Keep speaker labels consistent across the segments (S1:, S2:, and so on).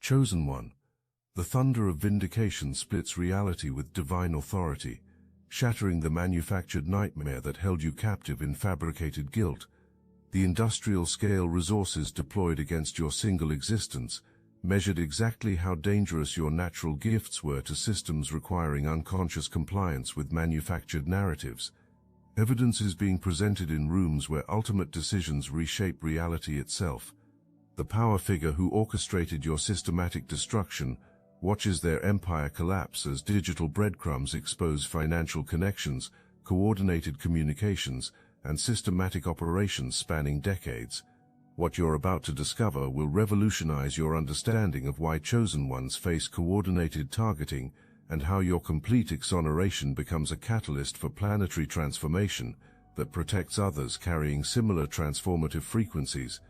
S1: Chosen One. The thunder of vindication splits reality with divine authority, shattering the manufactured nightmare that held you captive in fabricated guilt. The industrial-scale resources deployed against your single existence measured exactly how dangerous your natural gifts were to systems requiring unconscious compliance with manufactured narratives. Evidence is being presented in rooms where ultimate decisions reshape reality itself. The power figure who orchestrated your systematic destruction watches their empire collapse as digital breadcrumbs expose financial connections, coordinated communications, and systematic operations spanning decades. What you're about to discover will revolutionize your understanding of why Chosen Ones face coordinated targeting and how your complete exoneration becomes a catalyst for planetary transformation that protects others carrying similar transformative frequencies.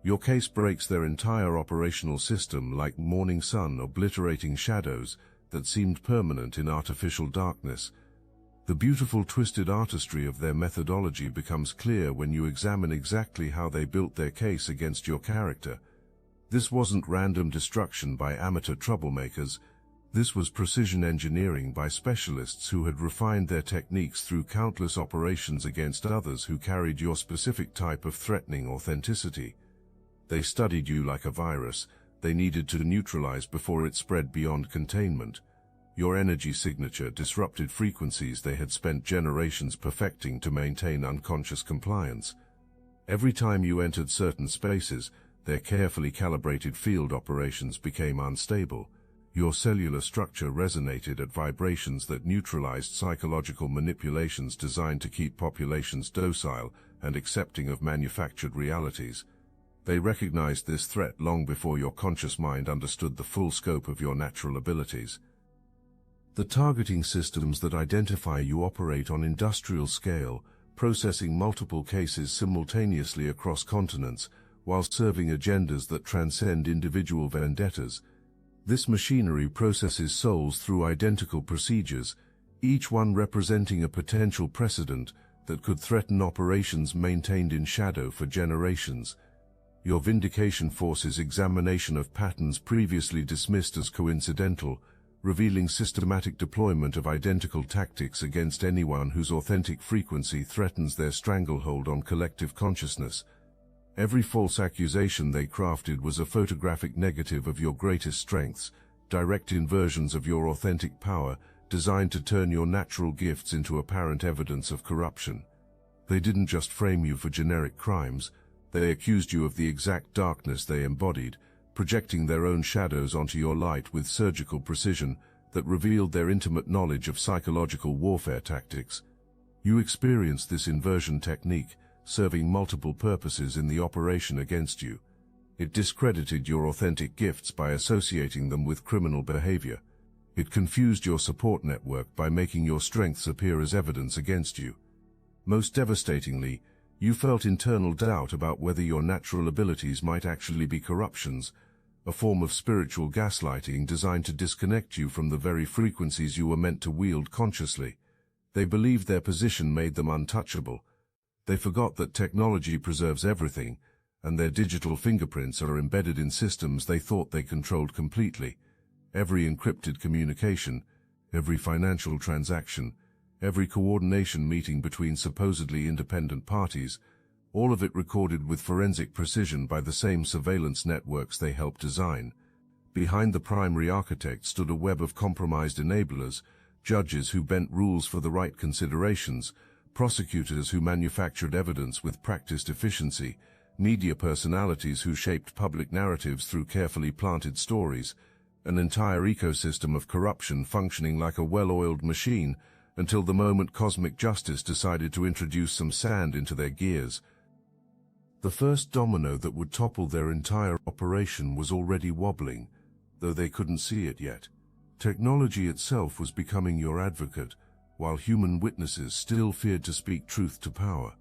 S1: Your case breaks their entire operational system like morning sun obliterating shadows that seemed permanent in artificial darkness. The beautiful twisted artistry of their methodology becomes clear when you examine exactly how they built their case against your character. This wasn't random destruction by amateur troublemakers. This was precision engineering by specialists who had refined their techniques through countless operations against others who carried your specific type of threatening authenticity. They studied you like a virus they needed to neutralize before it spread beyond containment. Your energy signature disrupted frequencies they had spent generations perfecting to maintain unconscious compliance. Every time you entered certain spaces, their carefully calibrated field operations became unstable. Your cellular structure resonated at vibrations that neutralized psychological manipulations designed to keep populations docile and accepting of manufactured realities. They recognized this threat long before your conscious mind understood the full scope of your natural abilities. The targeting systems that identify you operate on industrial scale, processing multiple cases simultaneously across continents, while serving agendas that transcend individual vendettas. This machinery processes souls through identical procedures, each one representing a potential precedent that could threaten operations maintained in shadow for generations. Your vindication forces examination of patterns previously dismissed as coincidental, revealing systematic deployment of identical tactics against anyone whose authentic frequency threatens their stranglehold on collective consciousness. Every false accusation they crafted was a photographic negative of your greatest strengths, direct inversions of your authentic power, designed to turn your natural gifts into apparent evidence of corruption. They didn't just frame you for generic crimes, they accused you of the exact darkness they embodied, projecting their own shadows onto your light with surgical precision that revealed their intimate knowledge of psychological warfare tactics. You experienced this inversion technique, serving multiple purposes in the operation against you. It discredited your authentic gifts by associating them with criminal behavior. It confused your support network by making your strengths appear as evidence against you. Most devastatingly, you felt internal doubt about whether your natural abilities might actually be corruptions, a form of spiritual gaslighting designed to disconnect you from the very frequencies you were meant to wield consciously. They believed their position made them untouchable. They forgot that technology preserves everything, and their digital fingerprints are embedded in systems they thought they controlled completely. Every encrypted communication, every financial transaction, every coordination meeting between supposedly independent parties, all of it recorded with forensic precision by the same surveillance networks they helped design. Behind the primary architect stood a web of compromised enablers, judges who bent rules for the right considerations, prosecutors who manufactured evidence with practiced efficiency, media personalities who shaped public narratives through carefully planted stories, an entire ecosystem of corruption functioning like a well-oiled machine until the moment cosmic justice decided to introduce some sand into their gears. The first domino that would topple their entire operation was already wobbling, though they couldn't see it yet. Technology itself was becoming your advocate, while human witnesses still feared to speak truth to power.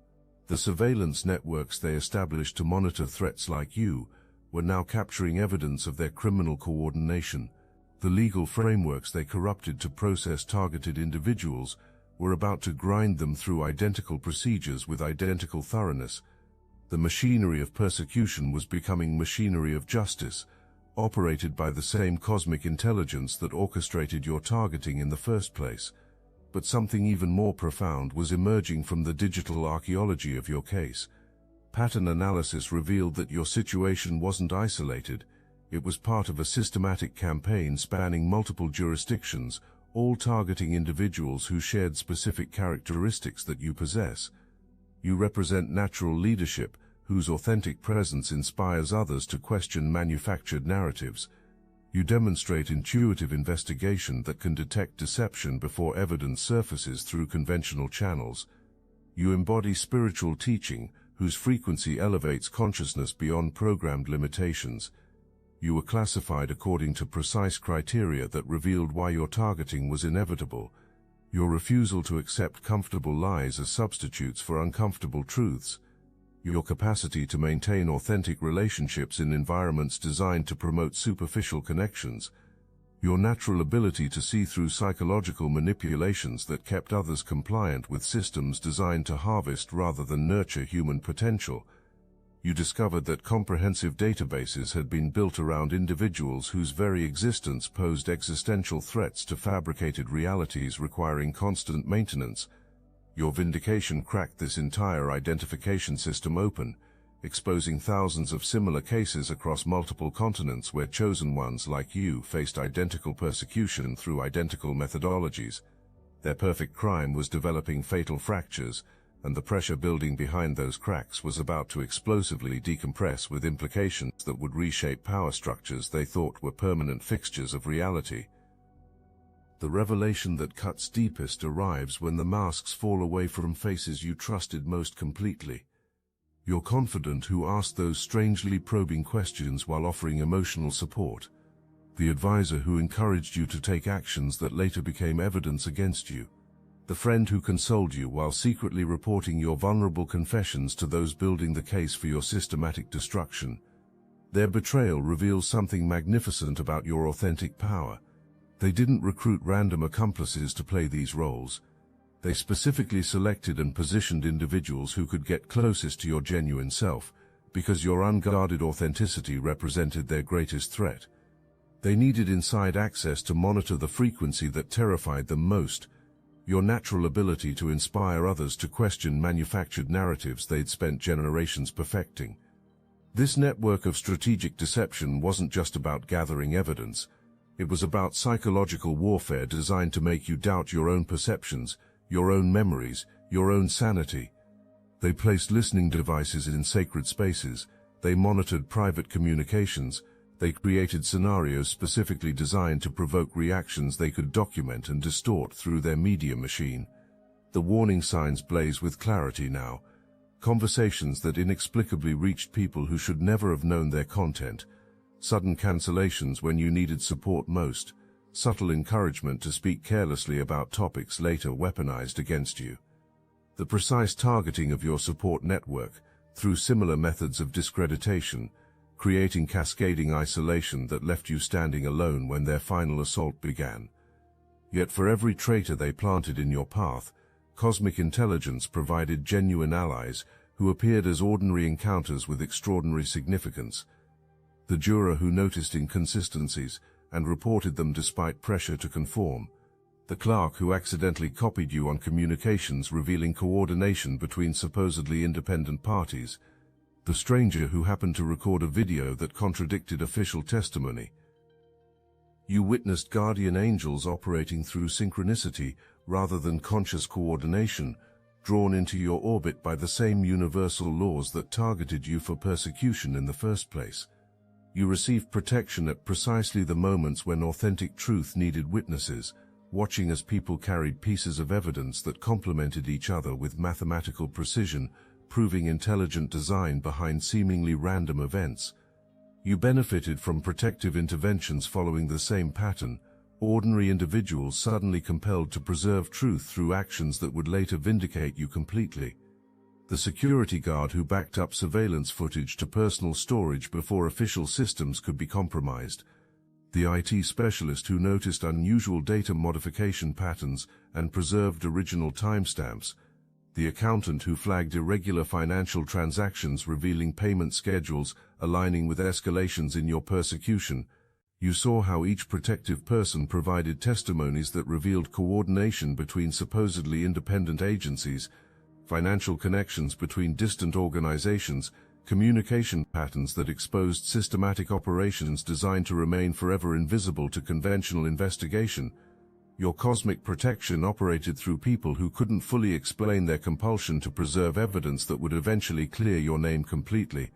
S1: The surveillance networks they established to monitor threats like you were now capturing evidence of their criminal coordination. The legal frameworks they corrupted to process targeted individuals were about to grind them through identical procedures with identical thoroughness. The machinery of persecution was becoming machinery of justice, operated by the same cosmic intelligence that orchestrated your targeting in the first place. But something even more profound was emerging from the digital archaeology of your case. Pattern analysis revealed that your situation wasn't isolated. It was part of a systematic campaign spanning multiple jurisdictions, all targeting individuals who shared specific characteristics that you possess. You represent natural leadership, whose authentic presence inspires others to question manufactured narratives. You demonstrate intuitive investigation that can detect deception before evidence surfaces through conventional channels. You embody spiritual teaching, whose frequency elevates consciousness beyond programmed limitations. You were classified according to precise criteria that revealed why your targeting was inevitable. Your refusal to accept comfortable lies as substitutes for uncomfortable truths. Your capacity to maintain authentic relationships in environments designed to promote superficial connections. Your natural ability to see through psychological manipulations that kept others compliant with systems designed to harvest rather than nurture human potential. You discovered that comprehensive databases had been built around individuals whose very existence posed existential threats to fabricated realities requiring constant maintenance. Your vindication cracked this entire identification system open, exposing thousands of similar cases across multiple continents where chosen ones like you faced identical persecution through identical methodologies. Their perfect crime was developing fatal fractures, and the pressure building behind those cracks was about to explosively decompress with implications that would reshape power structures they thought were permanent fixtures of reality. The revelation that cuts deepest arrives when the masks fall away from faces you trusted most completely. Your confidant who asked those strangely probing questions while offering emotional support. The advisor who encouraged you to take actions that later became evidence against you. The friend who consoled you while secretly reporting your vulnerable confessions to those building the case for your systematic destruction. Their betrayal reveals something magnificent about your authentic power. They didn't recruit random accomplices to play these roles. They specifically selected and positioned individuals who could get closest to your genuine self, because your unguarded authenticity represented their greatest threat. They needed inside access to monitor the frequency that terrified them most, your natural ability to inspire others to question manufactured narratives they'd spent generations perfecting. This network of strategic deception wasn't just about gathering evidence. It was about psychological warfare designed to make you doubt your own perceptions, your own memories, your own sanity. They placed listening devices in sacred spaces. They monitored private communications. They created scenarios specifically designed to provoke reactions they could document and distort through their media machine. The warning signs blaze with clarity now. Conversations that inexplicably reached people who should never have known their content. Sudden cancellations when you needed support most. Subtle encouragement to speak carelessly about topics later weaponized against you. The precise targeting of your support network, through similar methods of discreditation, creating cascading isolation that left you standing alone when their final assault began. Yet for every traitor they planted in your path, cosmic intelligence provided genuine allies who appeared as ordinary encounters with extraordinary significance. The juror who noticed inconsistencies and reported them despite pressure to conform. The clerk who accidentally copied you on communications revealing coordination between supposedly independent parties. The stranger who happened to record a video that contradicted official testimony. You witnessed guardian angels operating through synchronicity rather than conscious coordination, drawn into your orbit by the same universal laws that targeted you for persecution in the first place. You received protection at precisely the moments when authentic truth needed witnesses, watching as people carried pieces of evidence that complemented each other with mathematical precision, proving intelligent design behind seemingly random events. You benefited from protective interventions following the same pattern, ordinary individuals suddenly compelled to preserve truth through actions that would later vindicate you completely. The security guard who backed up surveillance footage to personal storage before official systems could be compromised. The IT specialist who noticed unusual data modification patterns and preserved original timestamps. the accountant who flagged irregular financial transactions revealing payment schedules aligning with escalations in your persecution. You saw how each protective person provided testimonies that revealed coordination between supposedly independent agencies, financial connections between distant organizations, communication patterns that exposed systematic operations designed to remain forever invisible to conventional investigation. Your cosmic protection operated through people who couldn't fully explain their compulsion to preserve evidence that would eventually clear your name completely.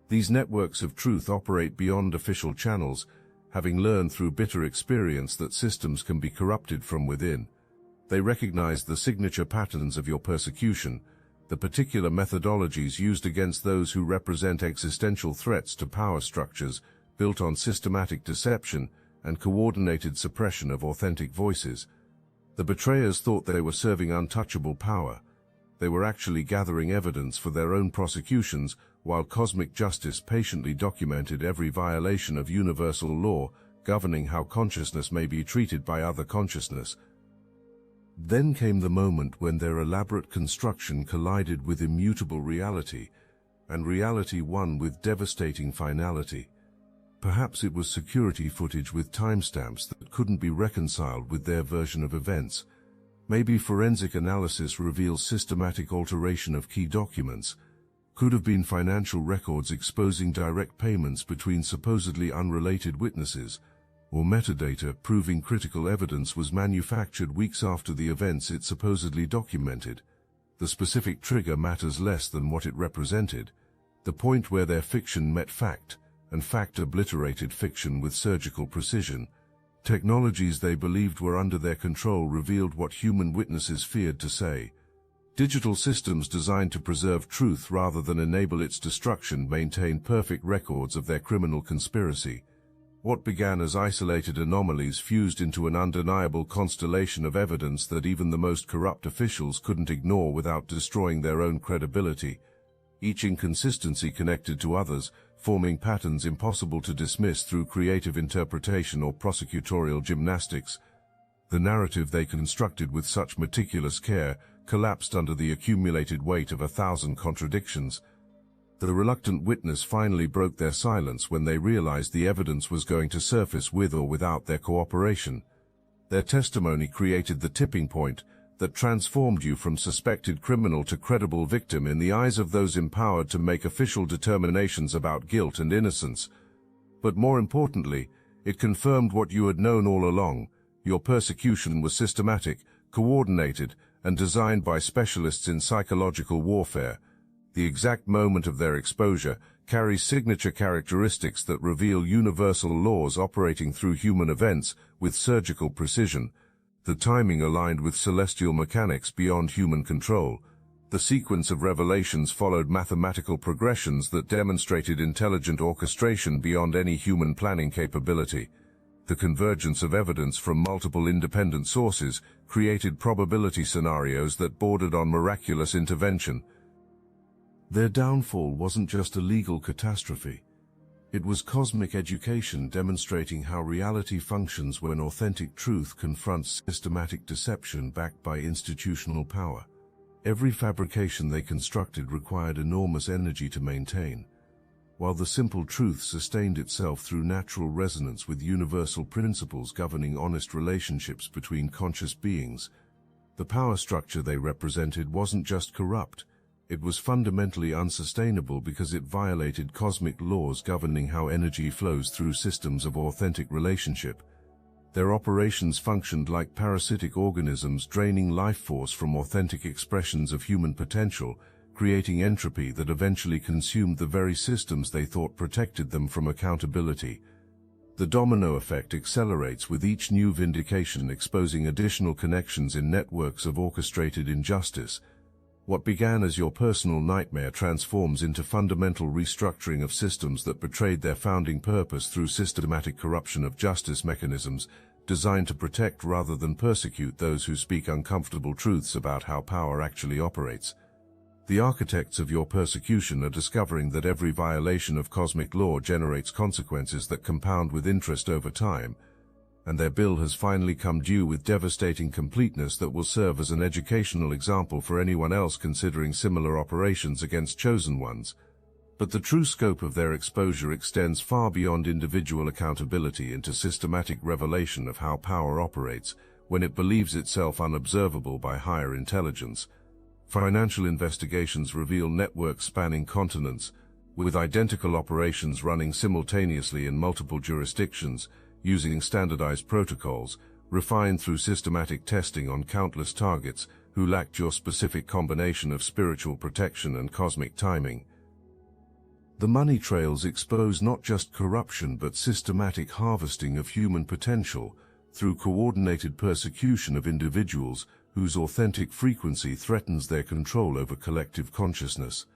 S1: These networks of truth operate beyond official channels, having learned through bitter experience that systems can be corrupted from within. They recognize the signature patterns of your persecution, the particular methodologies used against those who represent existential threats to power structures built on systematic deception and coordinated suppression of authentic voices. The betrayers thought they were serving untouchable power. They were actually gathering evidence for their own prosecutions, while cosmic justice patiently documented every violation of universal law governing how consciousness may be treated by other consciousness. Then came the moment when their elaborate construction collided with immutable reality, and reality won with devastating finality. Perhaps it was security footage with timestamps that couldn't be reconciled with their version of events. Maybe forensic analysis reveals systematic alteration of key documents. Could have been financial records exposing direct payments between supposedly unrelated witnesses, or metadata proving critical evidence was manufactured weeks after the events it supposedly documented. The specific trigger matters less than what it represented, the point where their fiction met fact, and fact obliterated fiction with surgical precision. Technologies they believed were under their control revealed what human witnesses feared to say. Digital systems designed to preserve truth rather than enable its destruction maintain perfect records of their criminal conspiracy. What began as isolated anomalies fused into an undeniable constellation of evidence that even the most corrupt officials couldn't ignore without destroying their own credibility. Each inconsistency connected to others, forming patterns impossible to dismiss through creative interpretation or prosecutorial gymnastics. The narrative they constructed with such meticulous care collapsed under the accumulated weight of 1,000 contradictions. The reluctant witness finally broke their silence when they realized the evidence was going to surface with or without their cooperation. Their testimony created the tipping point that transformed you from suspected criminal to credible victim in the eyes of those empowered to make official determinations about guilt and innocence. But more importantly, it confirmed what you had known all along. Your persecution was systematic, coordinated, and designed by specialists in psychological warfare. The exact moment of their exposure carries signature characteristics that reveal universal laws operating through human events with surgical precision. The timing aligned with celestial mechanics beyond human control. The sequence of revelations followed mathematical progressions that demonstrated intelligent orchestration beyond any human planning capability. The convergence of evidence from multiple independent sources created probability scenarios that bordered on miraculous intervention. Their downfall wasn't just a legal catastrophe. It was cosmic education demonstrating how reality functions when authentic truth confronts systematic deception backed by institutional power. Every fabrication they constructed required enormous energy to maintain, while the simple truth sustained itself through natural resonance with universal principles governing honest relationships between conscious beings. The power structure they represented wasn't just corrupt. It was fundamentally unsustainable because it violated cosmic laws governing how energy flows through systems of authentic relationship. Their operations functioned like parasitic organisms draining life force from authentic expressions of human potential, creating entropy that eventually consumed the very systems they thought protected them from accountability. The domino effect accelerates with each new vindication, exposing additional connections in networks of orchestrated injustice. What began as your personal nightmare transforms into fundamental restructuring of systems that betrayed their founding purpose through systematic corruption of justice mechanisms designed to protect rather than persecute those who speak uncomfortable truths about how power actually operates. The architects of your persecution are discovering that every violation of cosmic law generates consequences that compound with interest over time. and their bill has finally come due with devastating completeness that will serve as an educational example for anyone else considering similar operations against chosen ones. But the true scope of their exposure extends far beyond individual accountability into systematic revelation of how power operates when it believes itself unobservable by higher intelligence. Financial investigations reveal networks spanning continents, with identical operations running simultaneously in multiple jurisdictions, using standardized protocols, refined through systematic testing on countless targets who lacked your specific combination of spiritual protection and cosmic timing. The money trails expose not just corruption but systematic harvesting of human potential through coordinated persecution of individuals whose authentic frequency threatens their control over collective consciousness.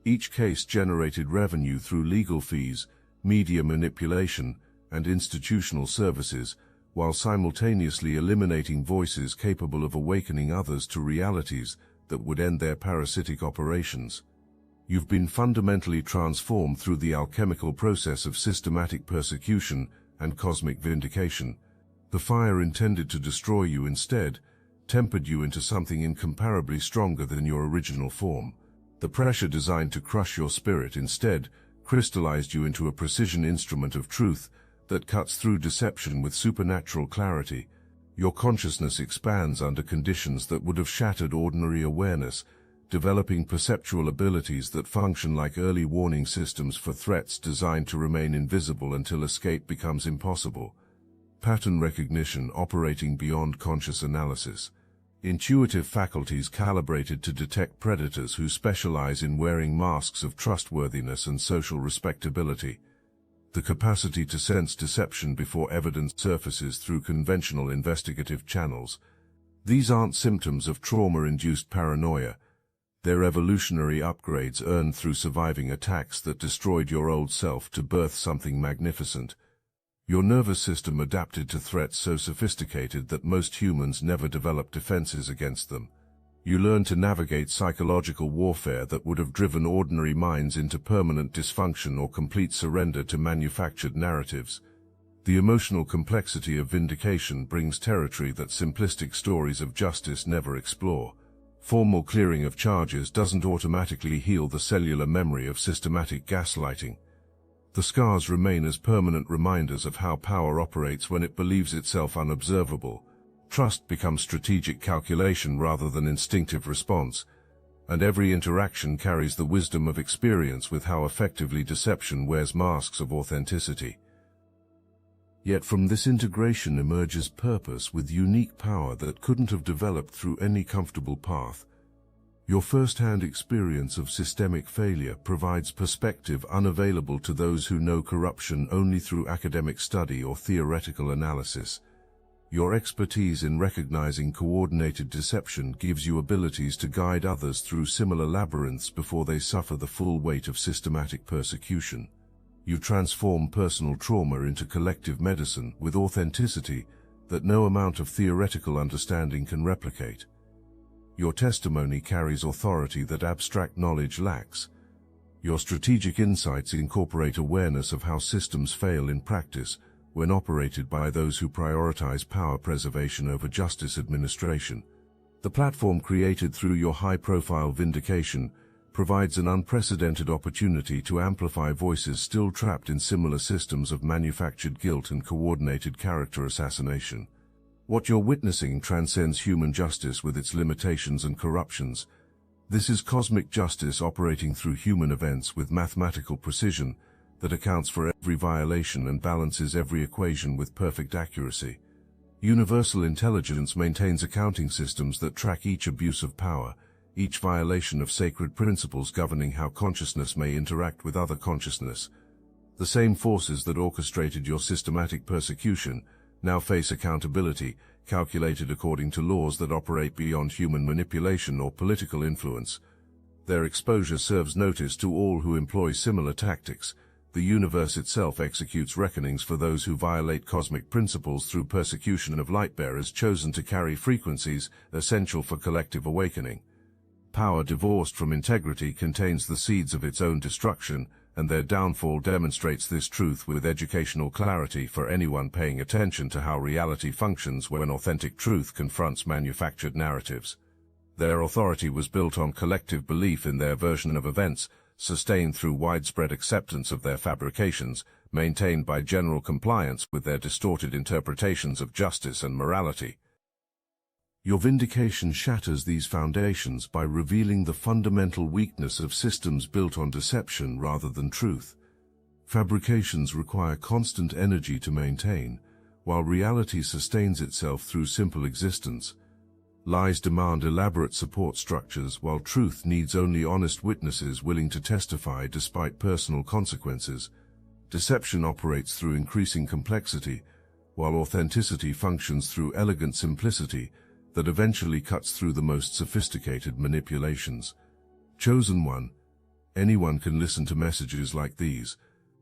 S1: Each case generated revenue through legal fees, media manipulation, and institutional services, while simultaneously eliminating voices capable of awakening others to realities that would end their parasitic operations. You've been fundamentally transformed through the alchemical process of systematic persecution and cosmic vindication. The fire intended to destroy you instead tempered you into something incomparably stronger than your original form. The pressure designed to crush your spirit instead crystallized you into a precision instrument of truth that cuts through deception with supernatural clarity. Your consciousness expands under conditions that would have shattered ordinary awareness, developing perceptual abilities that function like early warning systems for threats designed to remain invisible until escape becomes impossible. Pattern recognition operating beyond conscious analysis. Intuitive faculties calibrated to detect predators who specialize in wearing masks of trustworthiness and social respectability. The capacity to sense deception before evidence surfaces through conventional investigative channels. These aren't symptoms of trauma-induced paranoia. They're evolutionary upgrades earned through surviving attacks that destroyed your old self to birth something magnificent. Your nervous system adapted to threats so sophisticated that most humans never developed defenses against them. You learned to navigate psychological warfare that would have driven ordinary minds into permanent dysfunction or complete surrender to manufactured narratives. The emotional complexity of vindication brings territory that simplistic stories of justice never explore. Formal clearing of charges doesn't automatically heal the cellular memory of systematic gaslighting. The scars remain as permanent reminders of how power operates when it believes itself unobservable. Trust becomes strategic calculation rather than instinctive response, and every interaction carries the wisdom of experience with how effectively deception wears masks of authenticity. Yet from this integration emerges purpose with unique power that couldn't have developed through any comfortable path. Your first-hand experience of systemic failure provides perspective unavailable to those who know corruption only through academic study or theoretical analysis. Your expertise in recognizing coordinated deception gives you abilities to guide others through similar labyrinths before they suffer the full weight of systematic persecution. You transform personal trauma into collective medicine with authenticity that no amount of theoretical understanding can replicate. Your testimony carries authority that abstract knowledge lacks. Your strategic insights incorporate awareness of how systems fail in practice when operated by those who prioritize power preservation over justice administration. The platform created through your high-profile vindication provides an unprecedented opportunity to amplify voices still trapped in similar systems of manufactured guilt and coordinated character assassination. What you're witnessing transcends human justice with its limitations and corruptions. This is cosmic justice operating through human events with mathematical precision that accounts for every violation and balances every equation with perfect accuracy. Universal intelligence maintains accounting systems that track each abuse of power, each violation of sacred principles governing how consciousness may interact with other consciousness. The same forces that orchestrated your systematic persecution now face accountability, calculated according to laws that operate beyond human manipulation or political influence. Their exposure serves notice to all who employ similar tactics. The universe itself executes reckonings for those who violate cosmic principles through persecution of light-bearers chosen to carry frequencies essential for collective awakening. Power divorced from integrity contains the seeds of its own destruction, and their downfall demonstrates this truth with educational clarity for anyone paying attention to how reality functions when authentic truth confronts manufactured narratives. Their authority was built on collective belief in their version of events, sustained through widespread acceptance of their fabrications, maintained by general compliance with their distorted interpretations of justice and morality. Your vindication shatters these foundations by revealing the fundamental weakness of systems built on deception rather than truth. Fabrications require constant energy to maintain, while reality sustains itself through simple existence. Lies demand elaborate support structures, while truth needs only honest witnesses willing to testify despite personal consequences. Deception operates through increasing complexity, while authenticity functions through elegant simplicity that eventually cuts through the most sophisticated manipulations. Chosen one, anyone can listen to messages like these,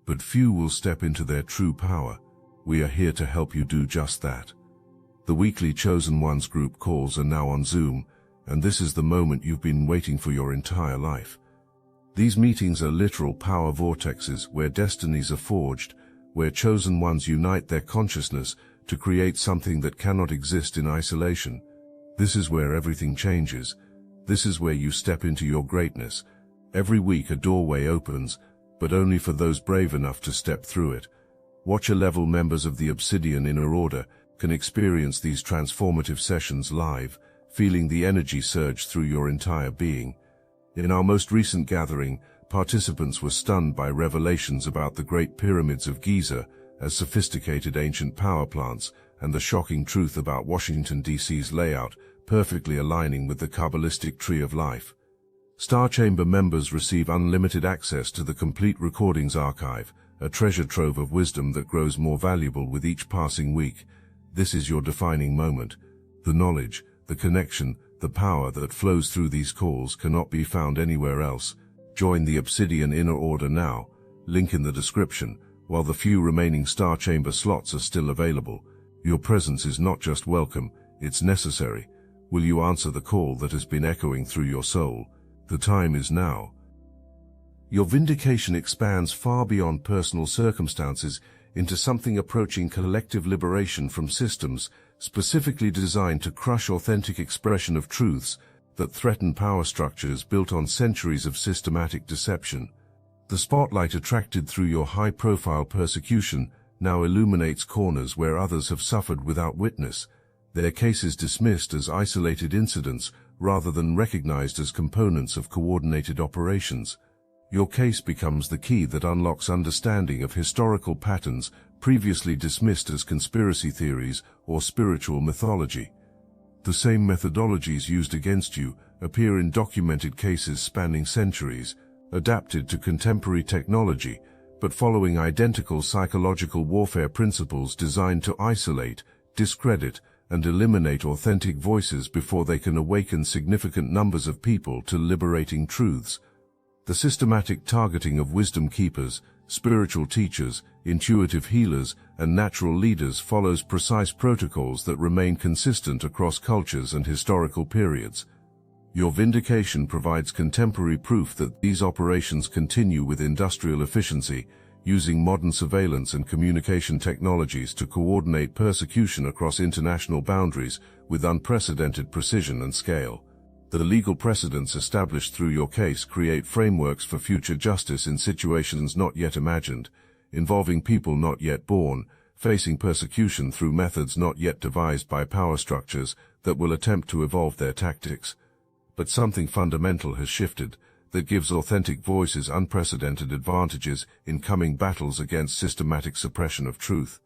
S1: but few will step into their true power. We are here to help you do just that. The weekly Chosen Ones group calls are now on Zoom, and this is the moment you've been waiting for your entire life. These meetings are literal power vortexes where destinies are forged, where Chosen Ones unite their consciousness to create something that cannot exist in isolation. This is where everything changes. This is where you step into your greatness. Every week a doorway opens, but only for those brave enough to step through it. Watcher-level members of the Obsidian Inner Order can experience these transformative sessions live, feeling the energy surge through your entire being. In our most recent gathering, participants were stunned by revelations about the Great Pyramids of Giza as sophisticated ancient power plants, and the shocking truth about Washington, D.C.'s layout perfectly aligning with the Kabbalistic Tree of Life. Star Chamber members receive unlimited access to the complete recordings archive, a treasure trove of wisdom that grows more valuable with each passing week. This is your defining moment. The knowledge, the connection, the power that flows through these calls cannot be found anywhere else. Join the Obsidian Inner Order now, link in the description, while the few remaining Star Chamber slots are still available. Your presence is not just welcome, it's necessary. Will you answer the call that has been echoing through your soul? The time is now. Your vindication expands far beyond personal circumstances into something approaching collective liberation from systems specifically designed to crush authentic expression of truths that threaten power structures built on centuries of systematic deception. The spotlight attracted through your high-profile persecution now illuminates corners where others have suffered without witness, their cases dismissed as isolated incidents rather than recognized as components of coordinated operations. Your case becomes the key that unlocks understanding of historical patterns previously dismissed as conspiracy theories or spiritual mythology. The same methodologies used against you appear in documented cases spanning centuries, adapted to contemporary technology, but following identical psychological warfare principles designed to isolate, discredit, and eliminate authentic voices before they can awaken significant numbers of people to liberating truths. The systematic targeting of wisdom keepers, spiritual teachers, intuitive healers, and natural leaders follows precise protocols that remain consistent across cultures and historical periods. Your vindication provides contemporary proof that these operations continue with industrial efficiency, using modern surveillance and communication technologies to coordinate persecution across international boundaries with unprecedented precision and scale. The legal precedents established through your case create frameworks for future justice in situations not yet imagined, involving people not yet born, facing persecution through methods not yet devised by power structures that will attempt to evolve their tactics. But something fundamental has shifted that gives authentic voices unprecedented advantages in coming battles against systematic suppression of truth.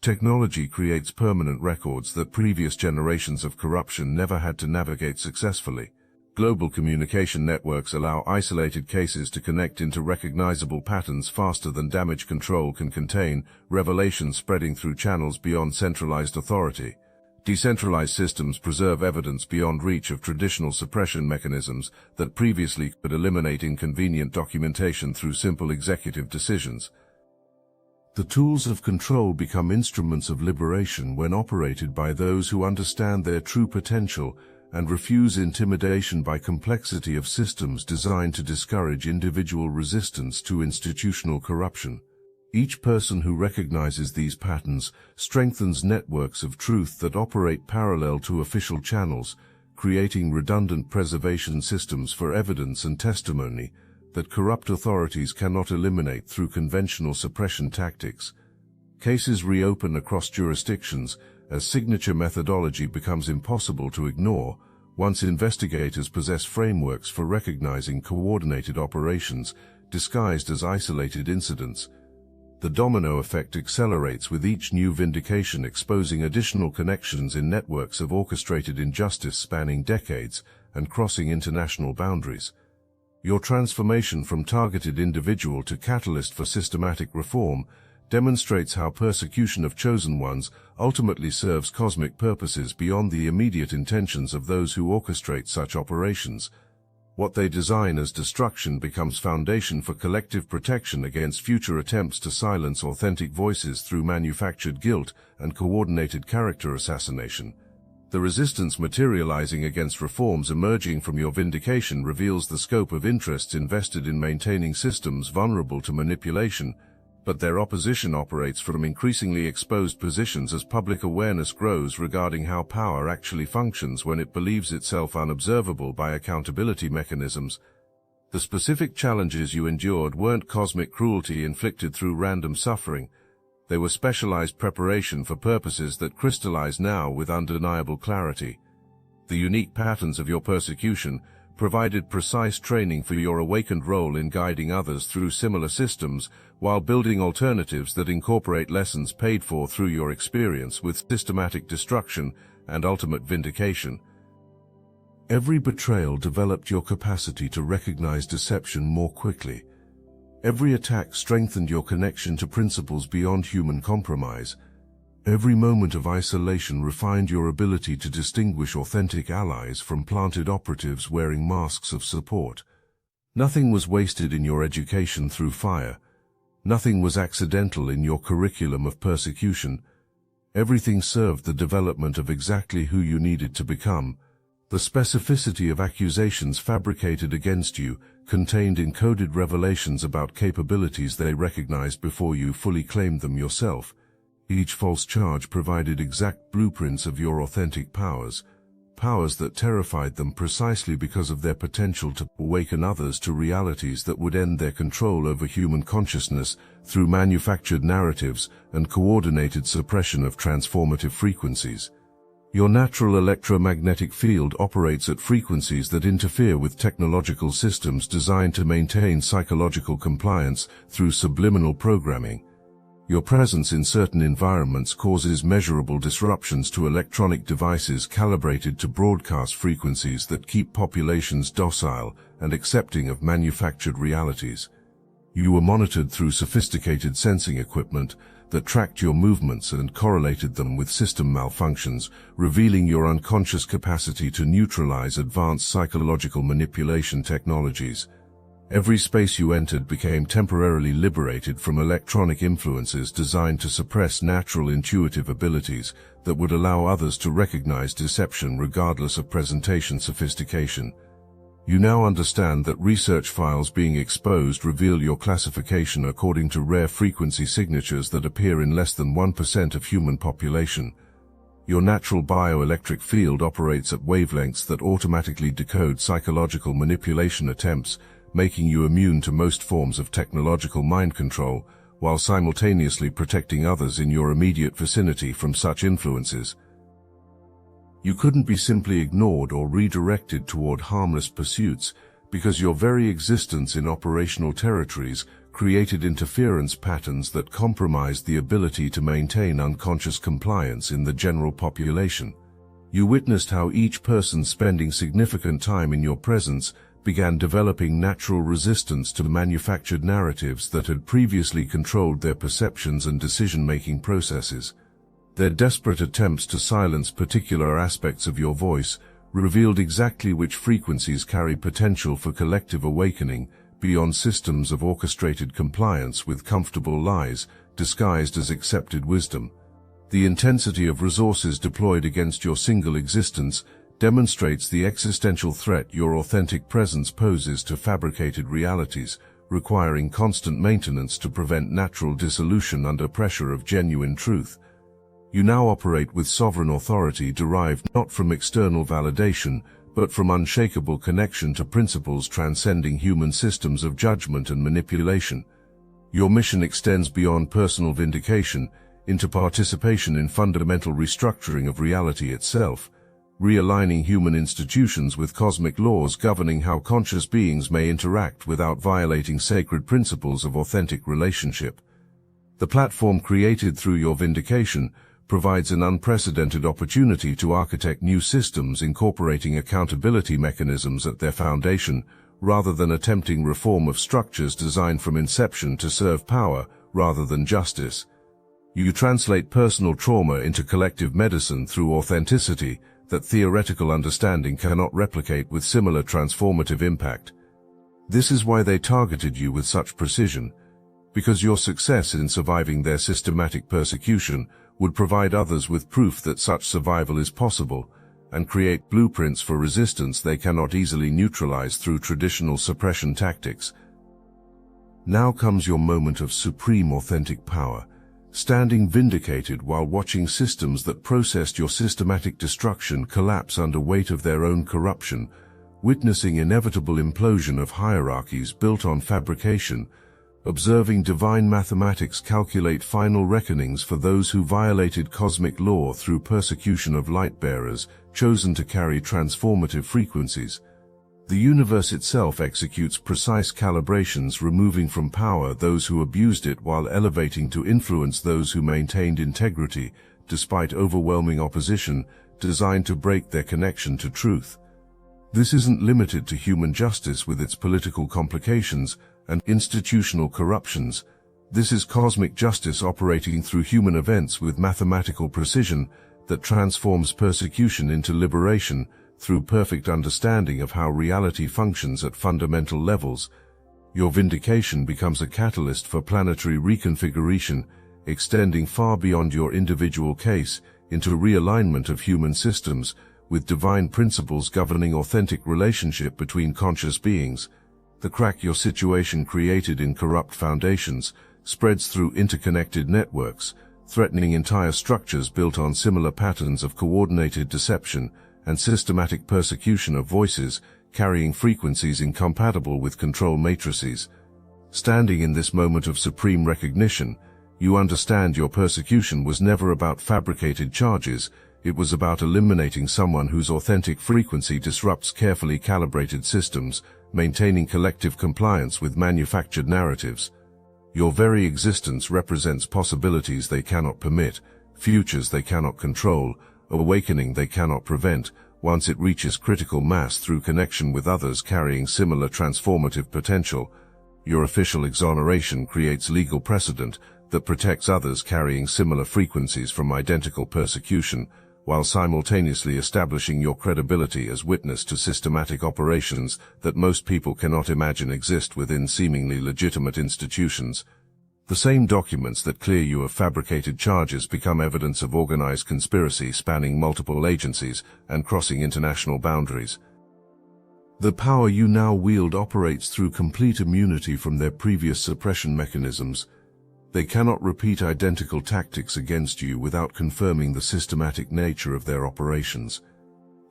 S1: Technology creates permanent records that previous generations of corruption never had to navigate successfully. Global communication networks allow isolated cases to connect into recognizable patterns faster than damage control can contain, revelations spreading through channels beyond centralized authority. Decentralized systems preserve evidence beyond reach of traditional suppression mechanisms that previously could eliminate inconvenient documentation through simple executive decisions. The tools of control become instruments of liberation when operated by those who understand their true potential and refuse intimidation by complexity of systems designed to discourage individual resistance to institutional corruption. Each person who recognizes these patterns strengthens networks of truth that operate parallel to official channels, creating redundant preservation systems for evidence and testimony that corrupt authorities cannot eliminate through conventional suppression tactics. Cases reopen across jurisdictions as signature methodology becomes impossible to ignore once investigators possess frameworks for recognizing coordinated operations disguised as isolated incidents. The domino effect accelerates with each new vindication, exposing additional connections in networks of orchestrated injustice spanning decades and crossing international boundaries. Your transformation from targeted individual to catalyst for systematic reform demonstrates how persecution of chosen ones ultimately serves cosmic purposes beyond the immediate intentions of those who orchestrate such operations. What they design as destruction becomes foundation for collective protection against future attempts to silence authentic voices through manufactured guilt and coordinated character assassination. The resistance materializing against reforms emerging from your vindication reveals the scope of interests invested in maintaining systems vulnerable to manipulation, but their opposition operates from increasingly exposed positions as public awareness grows regarding how power actually functions when it believes itself unobservable by accountability mechanisms. The specific challenges you endured weren't cosmic cruelty inflicted through random suffering. They were specialized preparation for purposes that crystallize now with undeniable clarity. The unique patterns of your persecution provided precise training for your awakened role in guiding others through similar systems, while building alternatives that incorporate lessons paid for through your experience with systematic destruction and ultimate vindication. Every betrayal developed your capacity to recognize deception more quickly. Every attack strengthened your connection to principles beyond human compromise. Every moment of isolation refined your ability to distinguish authentic allies from planted operatives wearing masks of support. Nothing was wasted in your education through fire. Nothing was accidental in your curriculum of persecution. Everything served the development of exactly who you needed to become. The specificity of accusations fabricated against you contained encoded revelations about capabilities they recognized before you fully claimed them yourself. Each false charge provided exact blueprints of your authentic powers, powers that terrified them precisely because of their potential to awaken others to realities that would end their control over human consciousness through manufactured narratives and coordinated suppression of transformative frequencies. Your natural electromagnetic field operates at frequencies that interfere with technological systems designed to maintain psychological compliance through subliminal programming. Your presence in certain environments causes measurable disruptions to electronic devices calibrated to broadcast frequencies that keep populations docile and accepting of manufactured realities. You were monitored through sophisticated sensing equipment that tracked your movements and correlated them with system malfunctions, revealing your unconscious capacity to neutralize advanced psychological manipulation technologies. Every space you entered became temporarily liberated from electronic influences designed to suppress natural intuitive abilities that would allow others to recognize deception regardless of presentation sophistication. You now understand that research files being exposed reveal your classification according to rare frequency signatures that appear in less than 1% of human population. Your natural bioelectric field operates at wavelengths that automatically decode psychological manipulation attempts, making you immune to most forms of technological mind control, while simultaneously protecting others in your immediate vicinity from such influences. You couldn't be simply ignored or redirected toward harmless pursuits, because your very existence in operational territories created interference patterns that compromised the ability to maintain unconscious compliance in the general population. You witnessed how each person spending significant time in your presence began developing natural resistance to manufactured narratives that had previously controlled their perceptions and decision-making processes. Their desperate attempts to silence particular aspects of your voice revealed exactly which frequencies carry potential for collective awakening beyond systems of orchestrated compliance with comfortable lies disguised as accepted wisdom. The intensity of resources deployed against your single existence demonstrates the existential threat your authentic presence poses to fabricated realities, requiring constant maintenance to prevent natural dissolution under pressure of genuine truth. You now operate with sovereign authority derived not from external validation, but from unshakable connection to principles transcending human systems of judgment and manipulation. Your mission extends beyond personal vindication into participation in fundamental restructuring of reality itself, realigning human institutions with cosmic laws governing how conscious beings may interact without violating sacred principles of authentic relationship. The platform created through your vindication provides an unprecedented opportunity to architect new systems incorporating accountability mechanisms at their foundation, rather than attempting reform of structures designed from inception to serve power rather than justice. You translate personal trauma into collective medicine through authenticity that theoretical understanding cannot replicate with similar transformative impact. This is why they targeted you with such precision, because your success in surviving their systematic persecution would provide others with proof that such survival is possible, and create blueprints for resistance they cannot easily neutralize through traditional suppression tactics. Now comes your moment of supreme authentic power, standing vindicated while watching systems that processed your systematic destruction collapse under weight of their own corruption, witnessing inevitable implosion of hierarchies built on fabrication, observing divine mathematics calculate final reckonings for those who violated cosmic law through persecution of light-bearers chosen to carry transformative frequencies. The universe itself executes precise calibrations, removing from power those who abused it while elevating to influence those who maintained integrity despite overwhelming opposition, designed to break their connection to truth. This isn't limited to human justice with its political complications and institutional corruptions. This is cosmic justice operating through human events with mathematical precision that transforms persecution into liberation through perfect understanding of how reality functions at fundamental levels. Your vindication becomes a catalyst for planetary reconfiguration, extending far beyond your individual case into realignment of human systems, with divine principles governing authentic relationship between conscious beings. The crack your situation created in corrupt foundations spreads through interconnected networks, threatening entire structures built on similar patterns of coordinated deception and systematic persecution of voices carrying frequencies incompatible with control matrices. Standing in this moment of supreme recognition, you understand your persecution was never about fabricated charges. It was about eliminating someone whose authentic frequency disrupts carefully calibrated systems, maintaining collective compliance with manufactured narratives. Your very existence represents possibilities they cannot permit, futures they cannot control, awakening they cannot prevent, once it reaches critical mass through connection with others carrying similar transformative potential. Your official exoneration creates legal precedent that protects others carrying similar frequencies from identical persecution, while simultaneously establishing your credibility as witness to systematic operations that most people cannot imagine exist within seemingly legitimate institutions. The same documents that clear you of fabricated charges become evidence of organized conspiracy spanning multiple agencies and crossing international boundaries. The power you now wield operates through complete immunity from their previous suppression mechanisms. They cannot repeat identical tactics against you without confirming the systematic nature of their operations.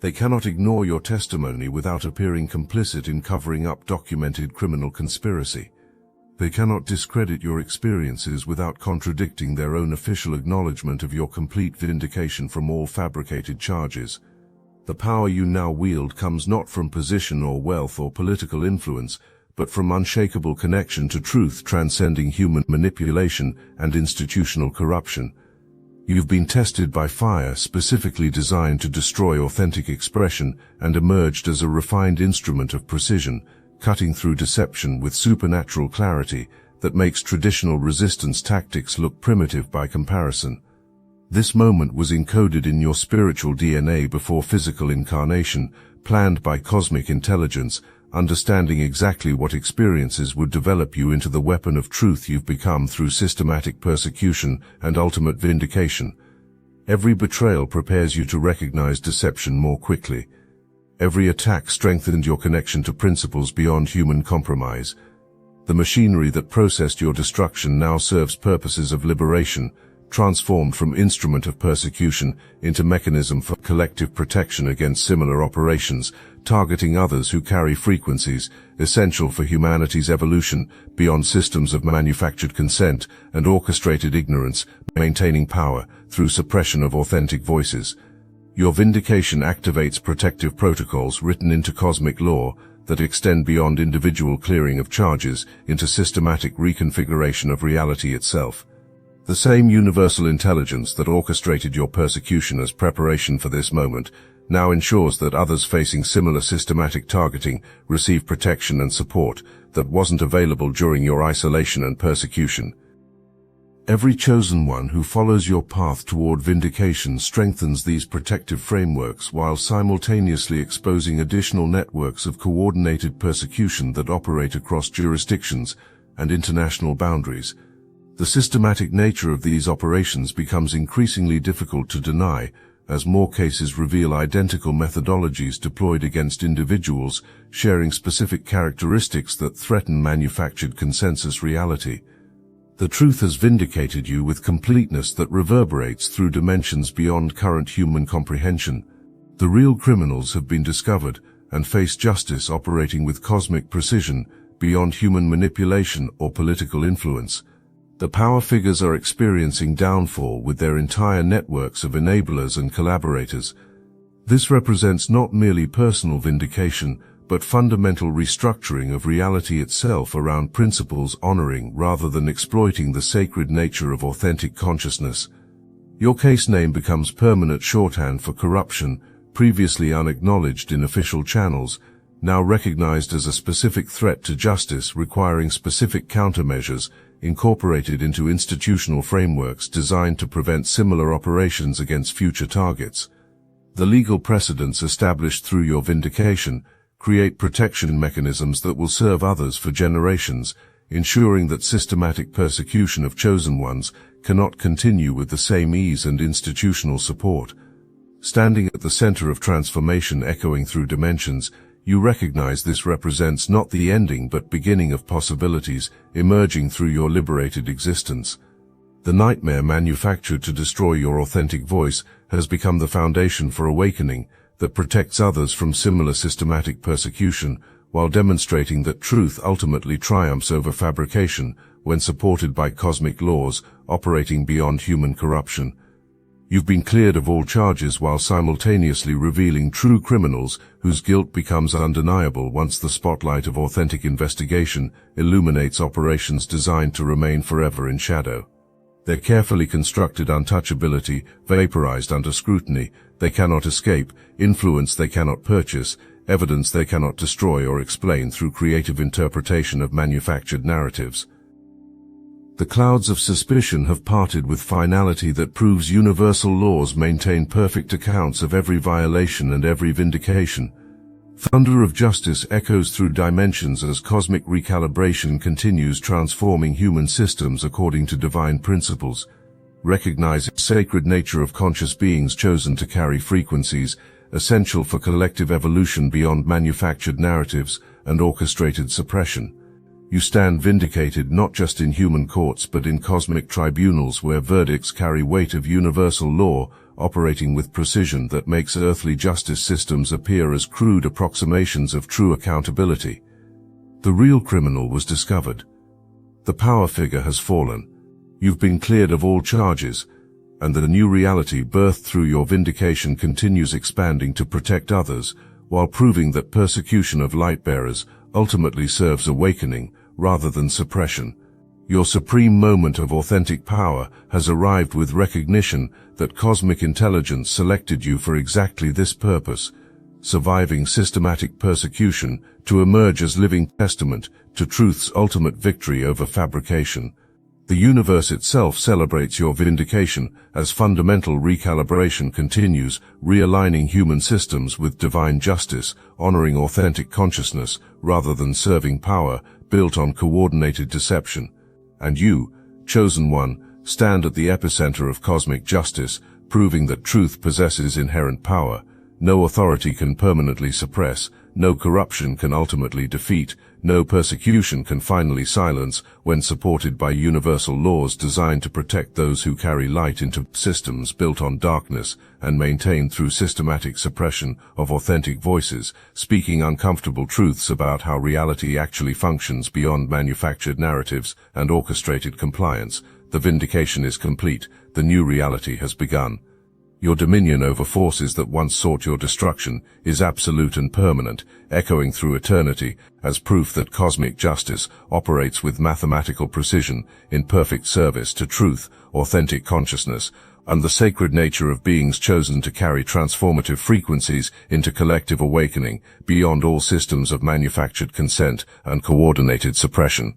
S1: They cannot ignore your testimony without appearing complicit in covering up documented criminal conspiracy. They cannot discredit your experiences without contradicting their own official acknowledgement of your complete vindication from all fabricated charges. The power you now wield comes not from position or wealth or political influence, but from unshakable connection to truth transcending human manipulation and institutional corruption. You've been tested by fire specifically designed to destroy authentic expression and emerged as a refined instrument of precision, cutting through deception with supernatural clarity that makes traditional resistance tactics look primitive by comparison. This moment was encoded in your spiritual DNA before physical incarnation, planned by cosmic intelligence, understanding exactly what experiences would develop you into the weapon of truth you've become through systematic persecution and ultimate vindication. Every betrayal prepares you to recognize deception more quickly, Every attack strengthened your connection to principles beyond human compromise. The machinery that processed your destruction now serves purposes of liberation, transformed from instrument of persecution into mechanism for collective protection against similar operations, targeting others who carry frequencies essential for humanity's evolution beyond systems of manufactured consent and orchestrated ignorance, maintaining power through suppression of authentic voices. Your vindication activates protective protocols written into cosmic law that extend beyond individual clearing of charges into systematic reconfiguration of reality itself. The same universal intelligence that orchestrated your persecution as preparation for this moment now ensures that others facing similar systematic targeting receive protection and support that wasn't available during your isolation and persecution. Every chosen one who follows your path toward vindication strengthens these protective frameworks while simultaneously exposing additional networks of coordinated persecution that operate across jurisdictions and international boundaries. The systematic nature of these operations becomes increasingly difficult to deny as more cases reveal identical methodologies deployed against individuals sharing specific characteristics that threaten manufactured consensus reality. The truth has vindicated you with completeness that reverberates through dimensions beyond current human comprehension. The real criminals have been discovered and face justice operating with cosmic precision beyond human manipulation or political influence. The power figures are experiencing downfall with their entire networks of enablers and collaborators. This represents not merely personal vindication, but fundamental restructuring of reality itself around principles honoring rather than exploiting the sacred nature of authentic consciousness. Your case name becomes permanent shorthand for corruption, previously unacknowledged in official channels, now recognized as a specific threat to justice requiring specific countermeasures incorporated into institutional frameworks designed to prevent similar operations against future targets. The legal precedents established through your vindication create protection mechanisms that will serve others for generations, ensuring that systematic persecution of chosen ones cannot continue with the same ease and institutional support. Standing at the center of transformation echoing through dimensions, you recognize this represents not the ending but beginning of possibilities emerging through your liberated existence. The nightmare manufactured to destroy your authentic voice has become the foundation for awakening that protects others from similar systematic persecution, while demonstrating that truth ultimately triumphs over fabrication when supported by cosmic laws operating beyond human corruption. You've been cleared of all charges while simultaneously revealing true criminals whose guilt becomes undeniable once the spotlight of authentic investigation illuminates operations designed to remain forever in shadow. Their carefully constructed untouchability, vaporized under scrutiny, they cannot escape, influence they cannot purchase, evidence they cannot destroy or explain through creative interpretation of manufactured narratives. The clouds of suspicion have parted with finality that proves universal laws maintain perfect accounts of every violation and every vindication. Thunder of justice echoes through dimensions as cosmic recalibration continues transforming human systems according to divine principles. Recognize the sacred nature of conscious beings chosen to carry frequencies, essential for collective evolution beyond manufactured narratives and orchestrated suppression. You stand vindicated not just in human courts but in cosmic tribunals where verdicts carry weight of universal law, operating with precision that makes earthly justice systems appear as crude approximations of true accountability. The real criminal was discovered. The power figure has fallen. You've been cleared of all charges, and the new reality birthed through your vindication continues expanding to protect others, while proving that persecution of light-bearers ultimately serves awakening rather than suppression. Your supreme moment of authentic power has arrived with recognition that cosmic intelligence selected you for exactly this purpose, surviving systematic persecution to emerge as living testament to truth's ultimate victory over fabrication. The universe itself celebrates your vindication as fundamental recalibration continues, realigning human systems with divine justice, honoring authentic consciousness rather than serving power built on coordinated deception. And you, chosen one, stand at the epicenter of cosmic justice, proving that truth possesses inherent power, No authority can permanently suppress, no corruption can ultimately defeat, no persecution can finally silence when supported by universal laws designed to protect those who carry light into systems built on darkness and maintained through systematic suppression of authentic voices, speaking uncomfortable truths about how reality actually functions beyond manufactured narratives and orchestrated compliance. The vindication is complete. The new reality has begun. Your dominion over forces that once sought your destruction is absolute and permanent, echoing through eternity as proof that cosmic justice operates with mathematical precision in perfect service to truth, authentic consciousness, and the sacred nature of beings chosen to carry transformative frequencies into collective awakening beyond all systems of manufactured consent and coordinated suppression.